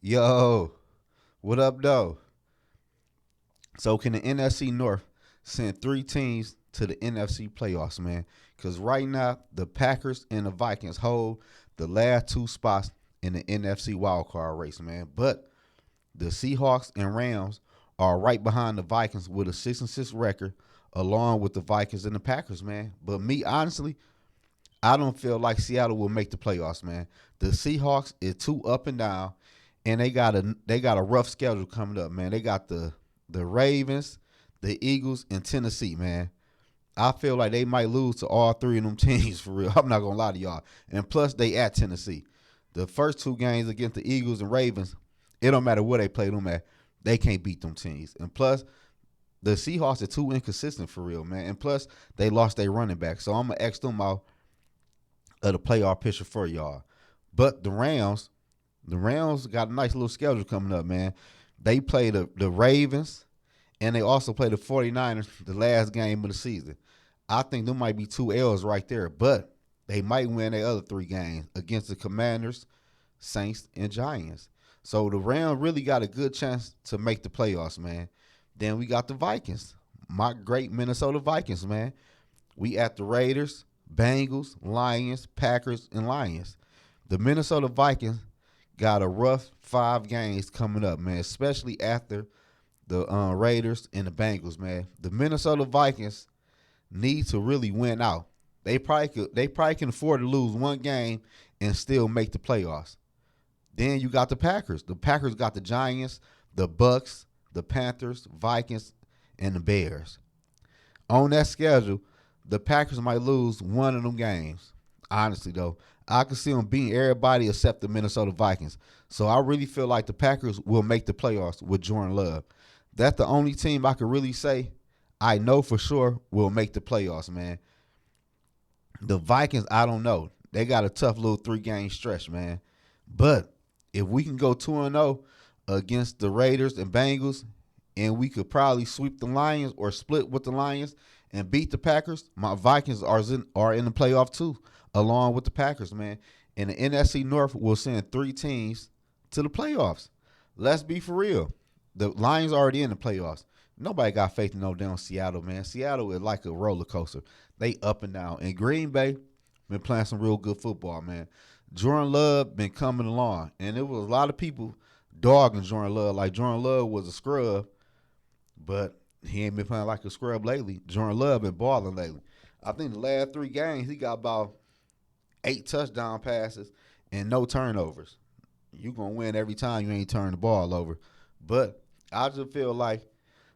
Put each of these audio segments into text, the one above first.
Yo, what up, though? So, can the NFC North send three teams to the NFC playoffs, man? Because right now, the Packers and the Vikings hold the last two spots in the NFC wildcard race, man. But the Seahawks and Rams are right behind the Vikings with a 6-6 record, along with the Vikings and the Packers, man. But me, honestly, I don't feel like Seattle will make the playoffs, man. The Seahawks is too up and down, and they got a rough schedule coming up, man. They got the Ravens, the Eagles, and Tennessee, man. I feel like they might lose to all three of them teams for real. I'm not gonna lie to y'all. And plus, they at Tennessee. The first two games against the Eagles and Ravens, it don't matter where they play them at, they can't beat them teams. And plus, the Seahawks are too inconsistent for real, man. And plus, they lost their running back, so I'm gonna X them out of the playoff picture for y'all. But the Rams got a nice little schedule coming up, man. They play the Ravens and they also play the 49ers the last game of the season. I think there might be two L's right there, but they might win their other three games against the Commanders, Saints, and Giants. So the Rams really got a good chance to make the playoffs, man. Then we got the Vikings, my great Minnesota Vikings, man. We at the Raiders, Bengals, Lions, Packers, and Lions. The Minnesota Vikings got a rough 5 games coming up, man, especially after the Raiders and the Bengals, man. The Minnesota Vikings need to really win out. They probably can afford to lose one game and still make the playoffs. Then you got the Packers. The Packers got the Giants, the Bucks, the Panthers, Vikings, and the Bears. On that schedule, the Packers might lose one of them games. Honestly, though, I can see them beating everybody except the Minnesota Vikings. So I really feel like the Packers will make the playoffs with Jordan Love. That's the only team I could really say I know for sure will make the playoffs, man. The Vikings, I don't know. They got a tough little 3-game stretch, man. But if we can go 2-0 against the Raiders and Bengals, and we could probably sweep the Lions or split with the Lions and beat the Packers, my Vikings are in the playoff too, along with the Packers, man. And the NFC North will send 3 teams to the playoffs. Let's be for real. The Lions already in the playoffs. Nobody got faith in no damn Seattle, man. Seattle is like a roller coaster. They up and down. And Green Bay been playing some real good football, man. Jordan Love been coming along. And there was a lot of people dogging Jordan Love. Like Jordan Love was a scrub, but he ain't been playing like a scrub lately. Jordan Love been balling lately. I think the last 3 games he got about 8 touchdown passes and no turnovers. You gonna win every time you ain't turn the ball over. But I just feel like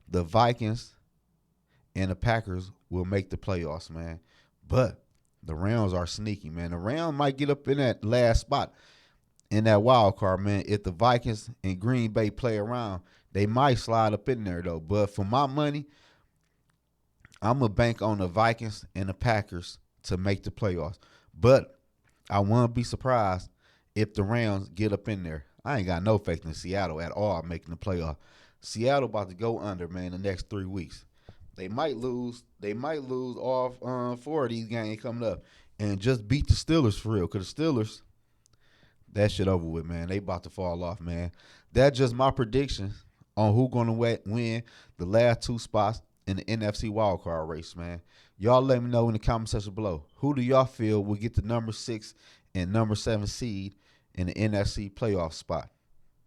the Vikings and the Packers will make the playoffs, man. But the Rams are sneaky, man. The Rams might get up in that last spot in that wild card, man. If the Vikings and Green Bay play around, they might slide up in there though. But for my money, I'm gonna bank on the Vikings and the Packers to make the playoffs. But I won't be surprised if the Rams get up in there. I ain't got no faith in Seattle at all making the playoff. Seattle about to go under, man, the next 3 weeks. They might lose. They might lose all 4 of these games coming up, and just beat the Steelers for real. Cause the Steelers, that shit over with, man. They about to fall off, man. That's just my prediction on who gonna win the last 2 spots in the NFC wildcard race, man. Y'all let me know in the comment section below. Who do y'all feel will get the number 6 and number 7 seed in the NFC playoff spot?